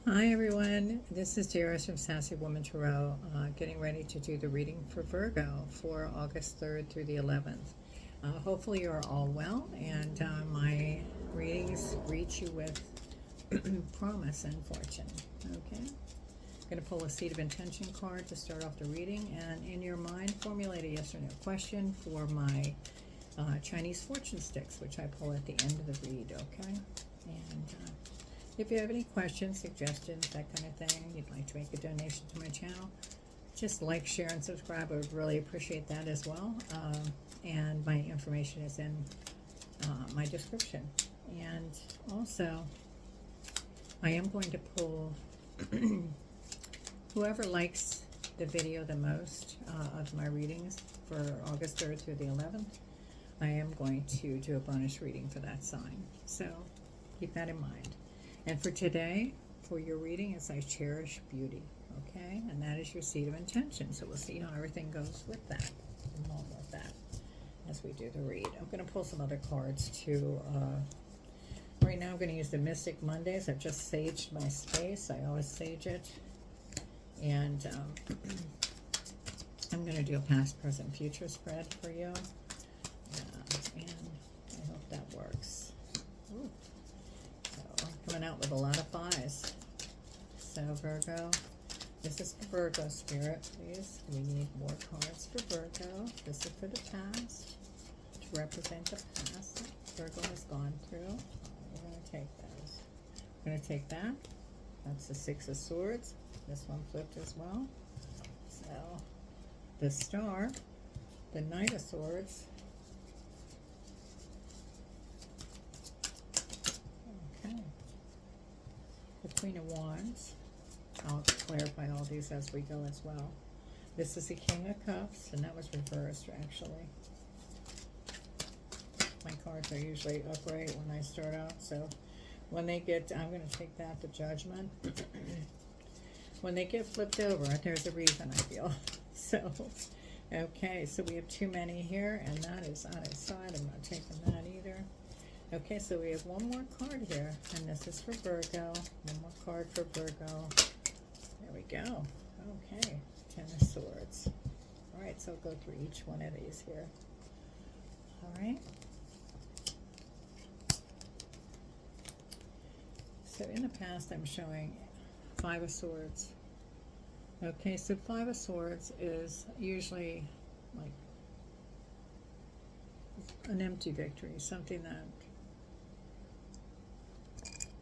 Hi everyone, this is Jairus from Sassy Woman Tarot, getting ready to do the reading for Virgo for August 3rd through the 11th. Hopefully you're all well and my readings reach you with promise and fortune. Okay, I'm going to pull a Seed of Intention card to start off the reading, and in your mind formulate a yes or no question for my Chinese fortune sticks, which I pull at the end of the read. Okay, and if you have any questions, suggestions, that kind of thing, you'd like to make a donation to my channel, just like, share, and subscribe. I would really appreciate that as well. And my information is in my description. And also, I am going to pull whoever likes the video the most of my readings for August 3rd through the 11th. I am going to do a bonus reading for that sign. So keep that in mind. And for today, for your reading, is I cherish beauty, okay? And that is your seed of intention. So we'll see how everything goes with that, along with that, as we do the read. I'm going to pull some other cards too. Right now I'm going to use the Mystic Mondays. I've just saged my space. I always sage it. And I'm going to do a past, present, future spread for you. And I hope that works. Ooh. Coming out with a lot of fives. So Virgo, this is for Virgo spirit, please. We need more cards for Virgo. This is for the past, to represent the past Virgo has gone through. We're going to take those. We're going to take that. That's the Six of Swords. This one flipped as well. So the Star, the Knight of Swords. The Queen of Wands. I'll clarify all these as we go as well. This is the King of Cups, and that was reversed, actually. My cards are usually upright when I start out, so when they get, I'm going to take that to Judgment. When they get flipped over, there's a reason, I feel. So, okay, so we have too many here, and that is on its side. I'm not taking that either. Okay, so we have one more card here, and this is for Virgo. One more card for Virgo. There we go. Okay, Ten of Swords. All right, so I'll go through each one of these here. All right. So in the past, I'm showing Five of Swords. Okay, so Five of Swords is usually like an empty victory, something that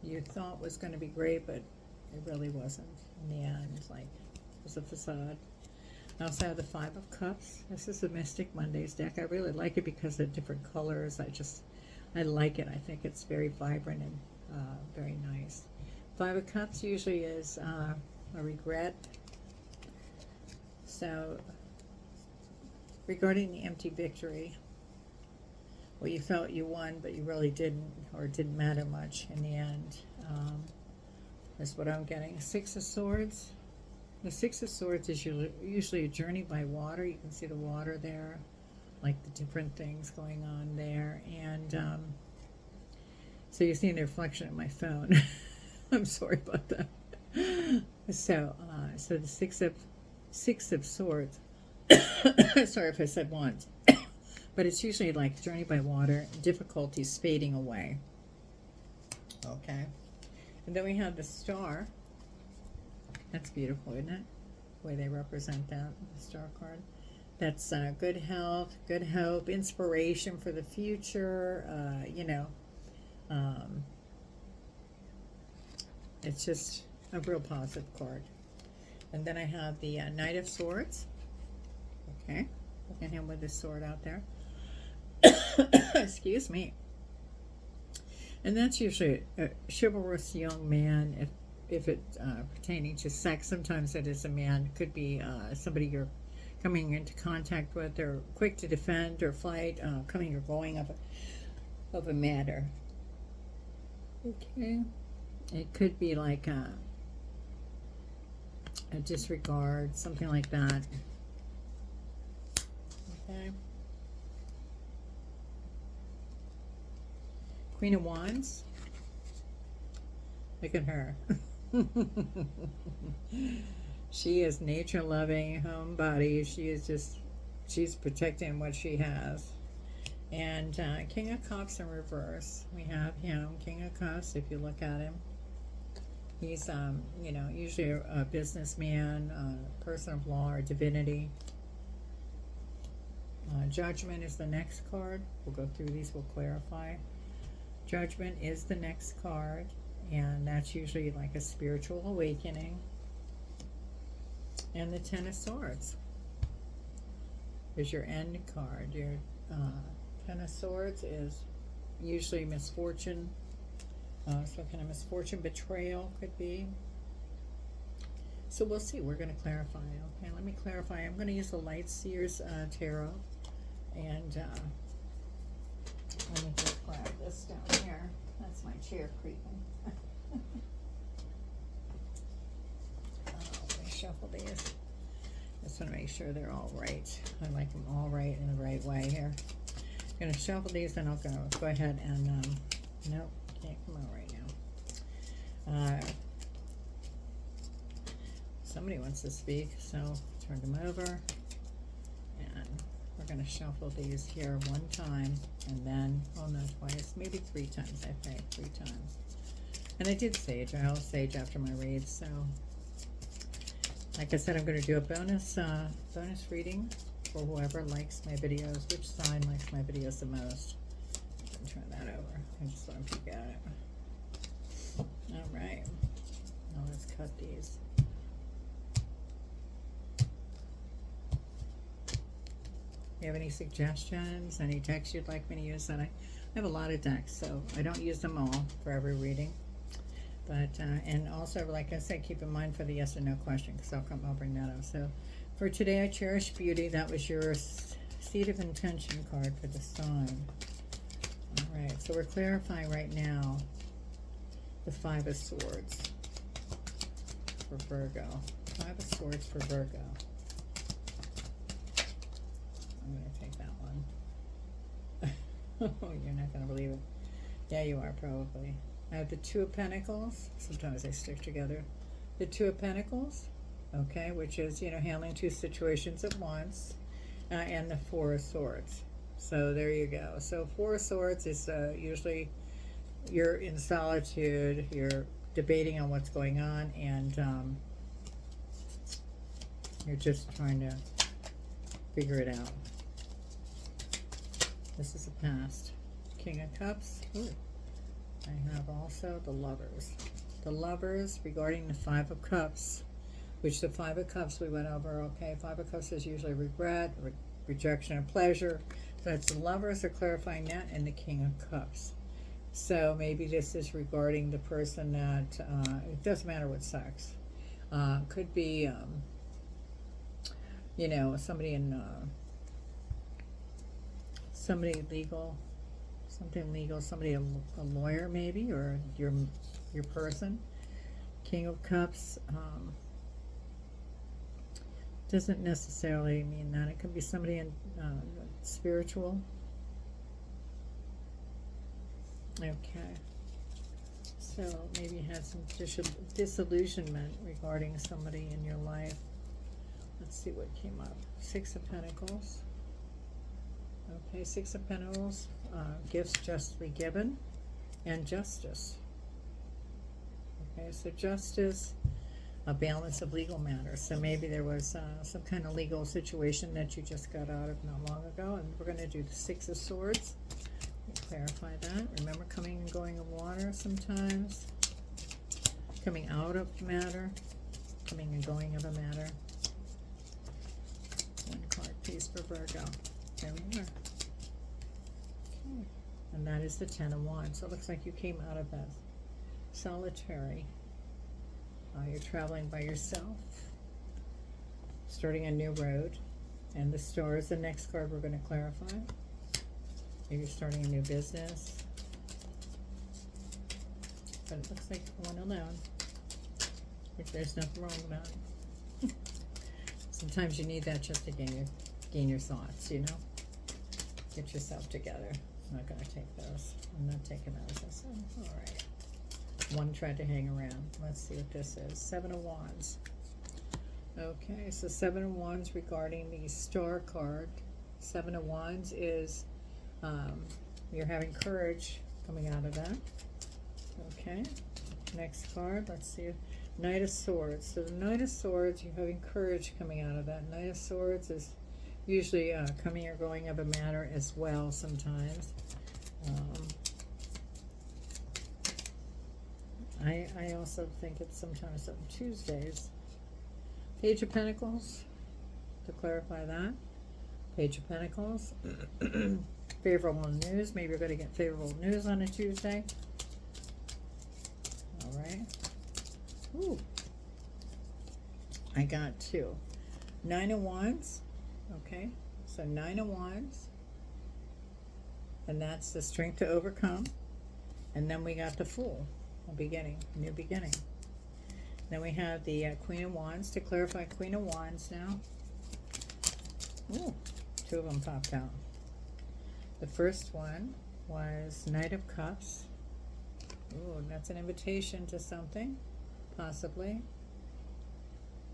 you thought was going to be great, but it really wasn't in the end. Like, it was a facade. I also have the Five of Cups. This is the Mystic Mondays deck. I really like it because of different colors. I like it. I think it's very vibrant and very nice. Five of Cups usually is a regret. So, regarding the empty victory, well, you felt you won, but you really didn't, or it didn't matter much in the end. That's what I'm getting. Six of Swords. The Six of Swords is usually a journey by water. You can see the water there, like the different things going on there. And so you're seeing the reflection of my phone. I'm sorry about that. So the Six of Swords. Sorry if I said wands. But it's usually like journey by water, difficulties fading away. Okay. And then we have the Star. That's beautiful, isn't it? The way they represent that, the Star card. That's good health, good hope, inspiration for the future. It's just a real positive card. And then I have the Knight of Swords. Okay. Look at him with his sword out there. Excuse me. And that's usually a chivalrous young man, if it's pertaining to sex. Sometimes it is a man. It could be somebody you're coming into contact with, or quick to defend or fight, coming or going of a matter. Okay. It could be like a disregard, something like that. Okay. Queen of Wands. Look at her. She is nature loving, homebody. She is just, she's protecting what she has. And King of Cups in reverse. We have him, King of Cups, if you look at him. He's, you know, usually a businessman, a person of law or divinity. Judgment is the next card. We'll go through these, we'll clarify. Judgment is the next card, and that's usually like a spiritual awakening. And the Ten of Swords is your end card. Your Ten of Swords is usually misfortune. So kind of misfortune, betrayal could be. So we'll see. We're going to clarify. Okay, let me clarify. I'm going to use the Light Seers Tarot. And let me just grab this down here. That's my chair creaking. Let me shuffle these. Just want to make sure they're all right. I like them all right in the right way here. I'm going to shuffle these, and I'll go ahead and, nope, can't come out right now. Somebody wants to speak, so turn them over. And we're going to shuffle these here one time, and then, oh no, twice, maybe 3 times, I think, 3 times. And I did sage. I always sage after my reads, so like I said, I'm going to do a bonus reading for whoever likes my videos. Which sign likes my videos the most? I'm going to turn that over. I just want to peek at it. All right. Now let's cut these. You have any suggestions? Any decks you'd like me to use? That I have a lot of decks, so I don't use them all for every reading. But, and also, like I said, keep in mind for the yes or no question, because I'll bring that up. So, for today, I cherish beauty. That was your seed of intention card for the sign. All right, so we're clarifying right now the 5 of Swords for Virgo. 5 of Swords for Virgo. I'm going to take that one. Oh, you're not going to believe it. Yeah, you are, probably. I have the 2 of Pentacles. Sometimes they stick together. The 2 of Pentacles, okay, which is, you know, handling 2 situations at once, and the 4 of Swords. So there you go. So 4 of Swords is usually you're in solitude, you're debating on what's going on, and you're just trying to figure it out. This is the past. King of Cups. Ooh. I have also the Lovers. The Lovers regarding the 5 of Cups, which the 5 of Cups we went over, okay? 5 of Cups is usually regret, rejection, and pleasure. So it's the Lovers are clarifying that, and the King of Cups. So maybe this is regarding the person that, it doesn't matter what sex. Could be, you know, somebody in, somebody legal, something legal, somebody, a lawyer maybe, or your person. King of Cups doesn't necessarily mean that. It could be somebody in spiritual. Okay. So maybe you had some disillusionment regarding somebody in your life. Let's see what came up. 6 of Pentacles. Okay, 6 of Pentacles, gifts justly given, and justice. Okay, so justice, a balance of legal matters. So maybe there was some kind of legal situation that you just got out of not long ago, and we're going to do the 6 of Swords. Clarify that. Remember, coming and going of water sometimes. Coming out of matter. Coming and going of a matter. 1 card piece for Virgo. There we are. Okay. And that is the 10 of Wands. So it looks like you came out of that solitary. You're traveling by yourself. Starting a new road. And the Star is the next card we're going to clarify. Maybe you're starting a new business. But it looks like you're going alone. Which there's nothing wrong about it. Sometimes you need that just to gain your thoughts, you know? Get yourself together. I'm not going to take those. I'm not taking those. All right. One tried to hang around. Let's see what what this is. Seven of Wands. Okay, so Seven of Wands regarding the Star card. Seven of Wands is you're having courage coming out of that. Okay, next card, let's see. Knight of Swords. So the Knight of Swords, you're having courage coming out of that. Knight of Swords is usually coming or going of a matter as well sometimes. I also think it's sometimes on Tuesdays. Page of Pentacles, to clarify that. Page of Pentacles. Favorable news. Maybe you're going to get favorable news on a Tuesday. All right. Ooh. I got two. Nine of Wands. Okay. So Nine of Wands. And that's the strength to overcome. And then we got the Fool. A beginning. New beginning. Then we have the Queen of Wands. To clarify, Queen of Wands now. Ooh, two of them popped out. The first one was Knight of Cups. Ooh, that's an invitation to something, possibly.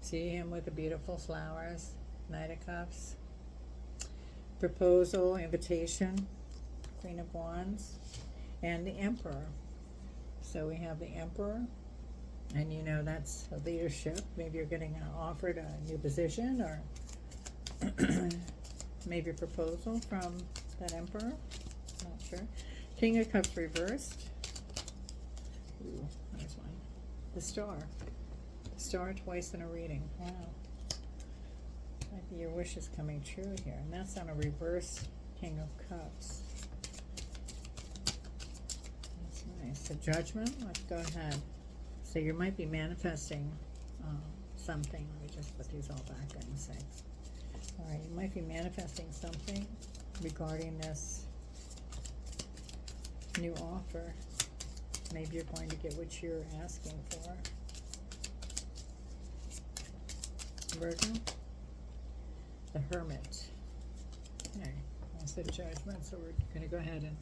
See him with the beautiful flowers. Knight of Cups. Proposal, invitation. Queen of Wands. And the Emperor. So we have the Emperor. And you know that's a leadership. Maybe you're getting offered a new position, or maybe a proposal from that Emperor. Not sure. King of Cups reversed. Ooh, there's one. The Star. The Star twice in a reading. Wow. Might be your wish is coming true here. And that's on a reverse King of Cups. That's nice. The Judgment. Let's go ahead. So you might be manifesting something. Let me just put these all back in and say. All right, you might be manifesting something regarding this new offer. Maybe you're going to get what you're asking for. Virgo, the Hermit. Okay, that's the Judgment. So we're going to go ahead and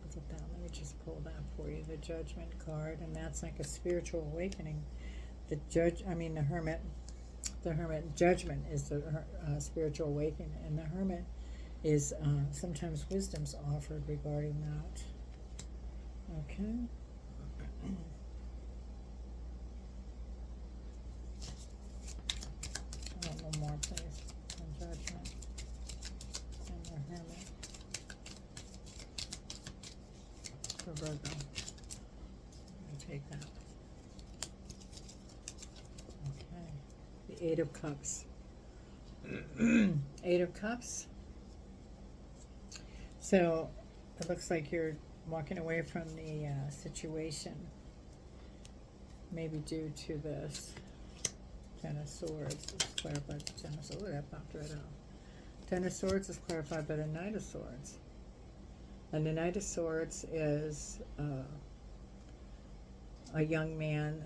look at that. Let me just pull that for you. The Judgment card, and that's like a spiritual awakening. The Hermit. The Hermit. Judgment is the spiritual awakening, and the Hermit is sometimes wisdom's offered regarding that. Okay. One more, please. The Judgment and the Hermit for Virgo. I'm going to take that. Okay. The Eight of Cups. Eight of Cups. So it looks like you're walking away from the situation, maybe due to this Ten of Swords. Let's clarify the Ten of Swords. Oh, that popped right out. Ten of Swords is clarified by the Knight of Swords. And the Knight of Swords is a young man,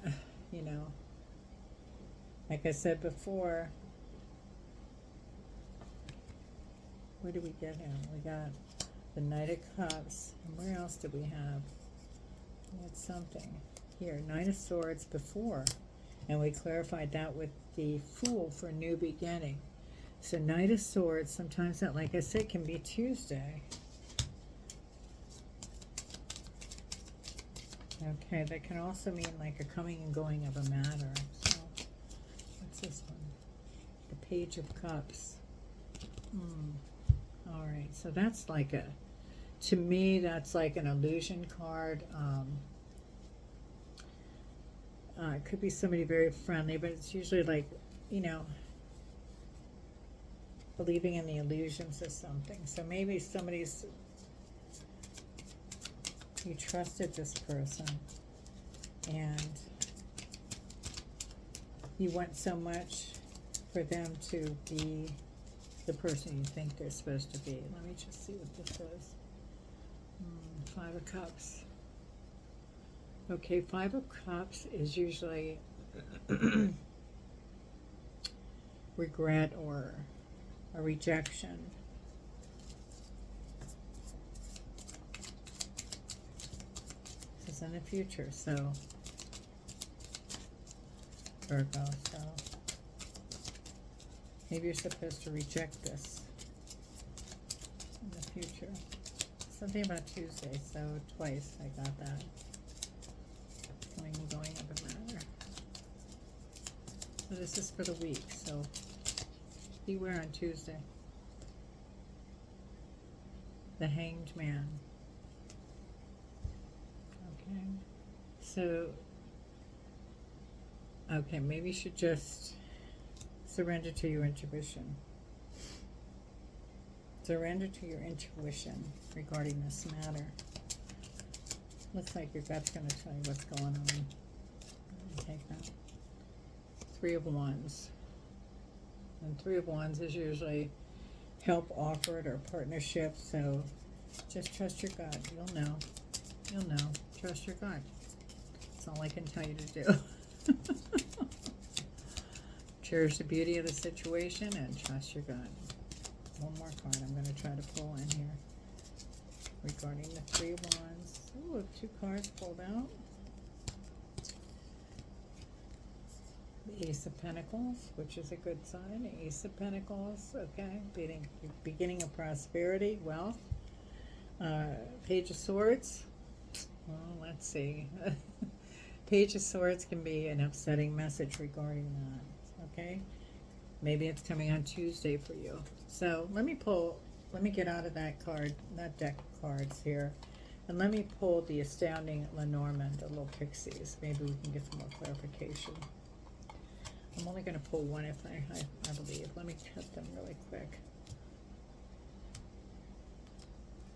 you know. Like I said before, where do we get him? We got the Knight of Cups. And where else did we have? We had something here. Knight of Swords before. And we clarified that with the Fool for new beginning. So Knight of Swords, sometimes that, like I said, can be Tuesday. Okay, that can also mean like a coming and going of a matter. So, what's this one? The Page of Cups. All right, so that's like a, to me, that's like an illusion card. It could be somebody very friendly, but it's usually like, you know, believing in the illusions of something. So maybe somebody's, you trusted this person and you want so much for them to be the person you think they're supposed to be. Let me just see what this is. Five of Cups. Okay, Five of Cups is usually regret or a rejection. This is in the future, so Virgo, so maybe you're supposed to reject this in the future. Something about Tuesday, so twice I got that. Coming and going of a matter. So this is for the week, so beware on Tuesday. The Hanged Man. Okay. So, okay, maybe you should just surrender to your intuition. Surrender to your intuition regarding this matter. Looks like your gut's going to tell you what's going on. Let me take that. Three of Wands. And Three of Wands is usually help offered or partnership, so just trust your gut. You'll know. You'll know. Trust your gut. That's all I can tell you to do. Cherish the beauty of the situation and trust your gut. One more card I'm going to try to pull in here regarding the Three of Wands. Ooh, 2 cards pulled out. The Ace of Pentacles, which is a good sign. The Ace of Pentacles, okay. Beginning of prosperity, wealth. Page of Swords. Well, let's see. Page of Swords can be an upsetting message regarding that, okay? Maybe it's coming on Tuesday for you. So let me get out of that card, that deck of cards here. And let me pull the Astounding Lenormand, the little pixies. Maybe we can get some more clarification. I'm only going to pull one if I believe. Let me cut them really quick.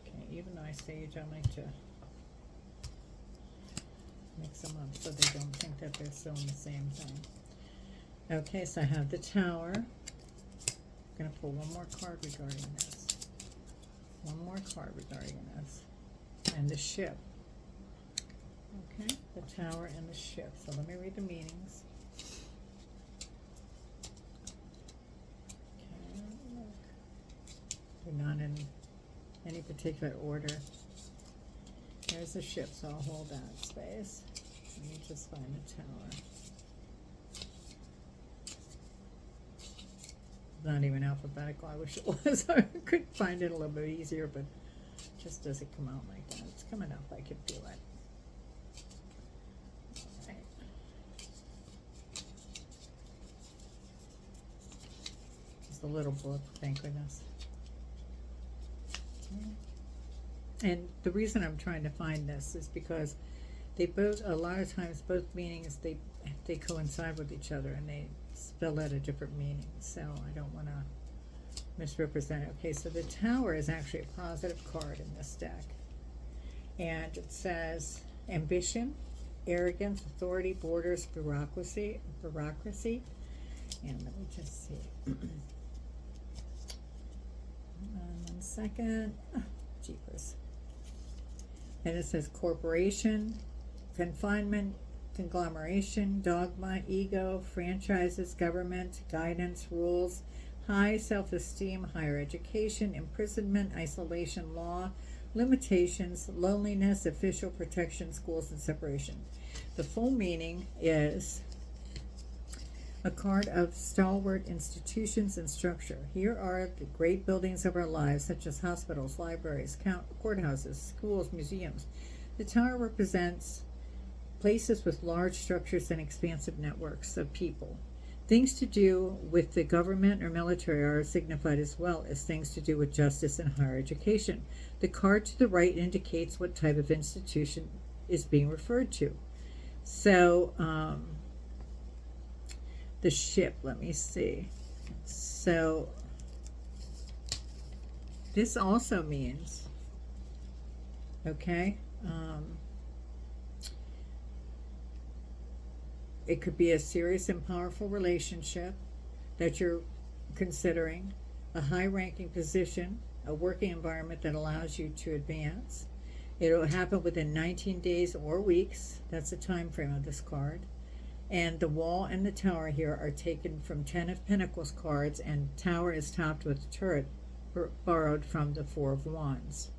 Okay, even though I sage, I like to mix them up so they don't think that they're still in the same thing. Okay, so I have the Tower. I'm going to pull one more card regarding this. One more card regarding this. And the Ship. Okay, the Tower and the Ship. So let me read the meanings. Okay, they're not in any particular order. There's the Ship, so I'll hold that space. Let me just find the Tower. Not even alphabetical. I wish it was. I could find it a little bit easier, but it just doesn't come out like that. It's coming up. I can feel it. All right. It's a little book, thank goodness. Okay. And the reason I'm trying to find this is because they both, a lot of times, both meanings, they coincide with each other and they spell out a different meaning, so I don't want to misrepresent it. Okay, so the Tower is actually a positive card in this deck, and it says ambition, arrogance, authority, borders, bureaucracy. And let me just see. Hold on 1 second. Oh, jeepers. And it says corporation, confinement, conglomeration, dogma, ego, franchises, government, guidance, rules, high self-esteem, higher education, imprisonment, isolation, law, limitations, loneliness, official protection, schools, and separation. The full meaning is a card of stalwart institutions and structure. Here are the great buildings of our lives, such as hospitals, libraries, courthouses, schools, museums. The Tower represents places with large structures and expansive networks of people. Things to do with the government or military are signified as well as things to do with justice and higher education. The card to the right indicates what type of institution is being referred to. So, the Ship, let me see. So, this also means, okay, it could be a serious and powerful relationship that you're considering, a high-ranking position, a working environment that allows you to advance. It'll happen within 19 days or weeks. That's the time frame of this card. And the Wall and the Tower here are taken from 10 of Pentacles cards, and Tower is topped with a turret borrowed from the Four of Wands.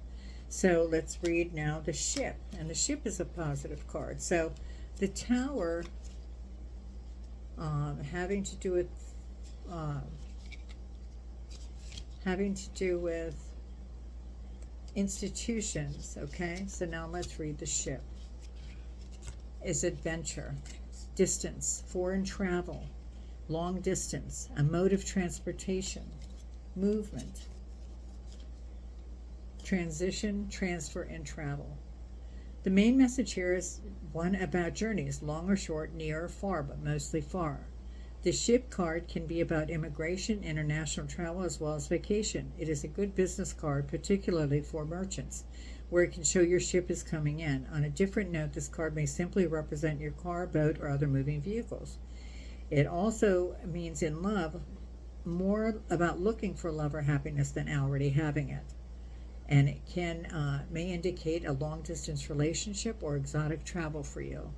So let's read now the Ship. And the Ship is a positive card. So the Tower having to do with institutions. Okay, so now let's read the ship. Is adventure, distance, foreign travel, long distance, a mode of transportation, movement, transition, transfer, and travel. The main message here is one about journeys, long or short, near or far, but mostly far. The ship card can be about immigration, international travel, as well as vacation. It is a good business card, particularly for merchants, where it can show your ship is coming in. On a different note, this card may simply represent your car, boat, or other moving vehicles. It also means in love, more about looking for love or happiness than already having it. And it may indicate a long-distance relationship or exotic travel for you.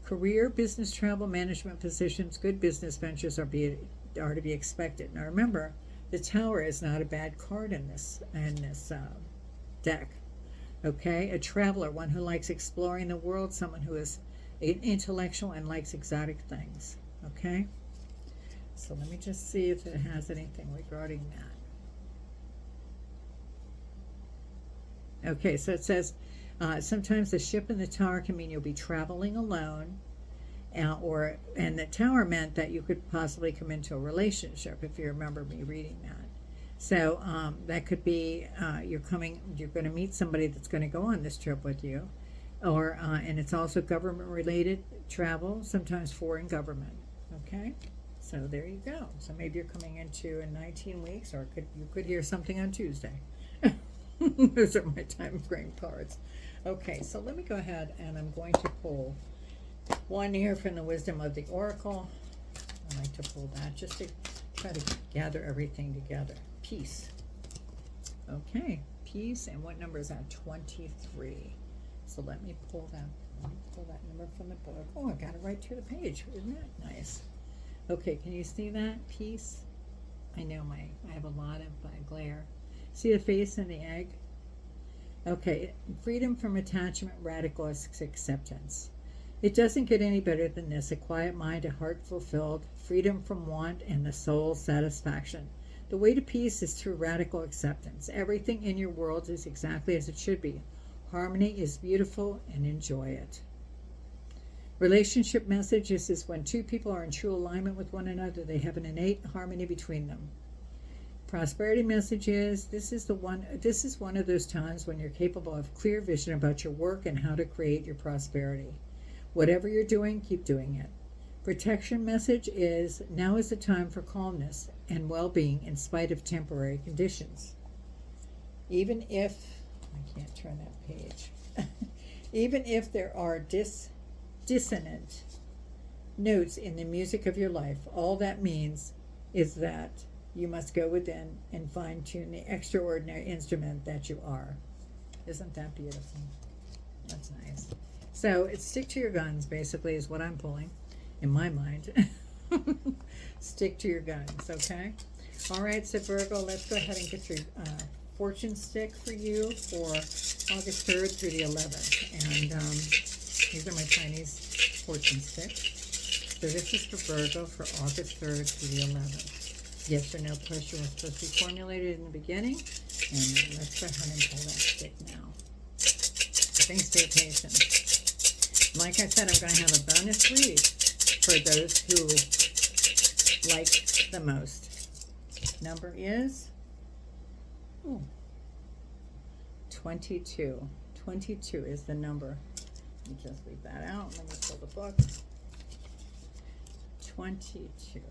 Career, business, travel, management positions, good business ventures are to be expected. Now remember, the Tower is not a bad card in this deck. Okay, a traveler, one who likes exploring the world, someone who is intellectual and likes exotic things. Okay, so let me just see if it has anything regarding that. Okay, so it says sometimes the ship in the Tower can mean you'll be traveling alone, and the Tower meant that you could possibly come into a relationship, if you remember me reading that. So that could be you're going to meet somebody that's going to go on this trip with you, or and it's also government-related travel, sometimes foreign government. Okay, so there you go. So maybe you're coming into in 19 weeks, or you could hear something on Tuesday. Those are my time frame cards. Okay, so let me go ahead and I'm going to pull one here from the Wisdom of the Oracle. I like to pull that just to try to gather everything together. Peace. Okay, peace. And what number is that? 23. So let me pull that. Let me pull that number from the book. Oh, I got it right to the page. Isn't that nice? Okay, can you see that? Peace. I know I have a lot of glare. See the face and the egg? Okay, freedom from attachment, radical acceptance. It doesn't get any better than this. A quiet mind, a heart fulfilled, freedom from want, and the soul's satisfaction. The way to peace is through radical acceptance. Everything in your world is exactly as it should be. Harmony is beautiful, and enjoy it. Relationship messages is when two people are in true alignment with one another. They have an innate harmony between them. Prosperity messages, this is one of those times when you're capable of clear vision about your work and how to create your prosperity. Whatever you're doing, keep doing it. Protection message is now is the time for calmness and well-being in spite of temporary conditions. Even if, I can't turn that page, even if there are dissonant notes in the music of your life, all that means is that you must go within and fine-tune the extraordinary instrument that you are. Isn't that beautiful? That's nice. So it's stick to your guns, basically, is what I'm pulling in my mind. Stick to your guns, okay? All right, so Virgo, let's go ahead and get your fortune stick for you for August 3rd through the 11th. And these are my Chinese fortune sticks. So this is for Virgo for August 3rd through the 11th. Yes or no question was supposed to be formulated in the beginning. And let's go ahead and pull that stick now. Thanks for your patience. Like I said, I'm going to have a bonus read for those who like the most. Number is 22. 22 is the number. Let me just leave that out. Let me pull the book. 22.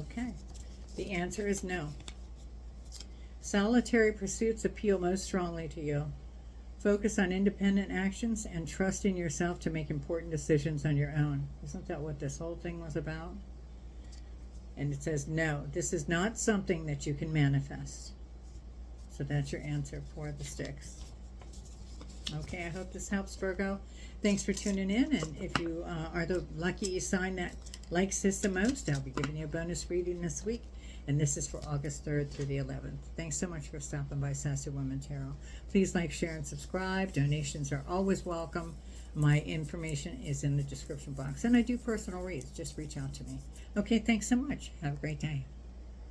Okay, the answer is no. Solitary pursuits appeal most strongly to you. Focus on independent actions and trust in yourself to make important decisions on your own. Isn't that what this whole thing was about? And it says no, this is not something that you can manifest. So that's your answer for the sticks. Okay, I hope this helps, Virgo. Thanks for tuning in, and if you are the lucky sign that likes this the most, I'll be giving you a bonus reading this week, and this is for August 3rd through the 11th. Thanks so much for stopping by Sassy Women Tarot. Please like, share, and subscribe. Donations are always welcome. My information is in the description box, and I do personal reads. Just reach out to me. Okay, thanks so much. Have a great day.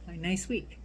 A nice week.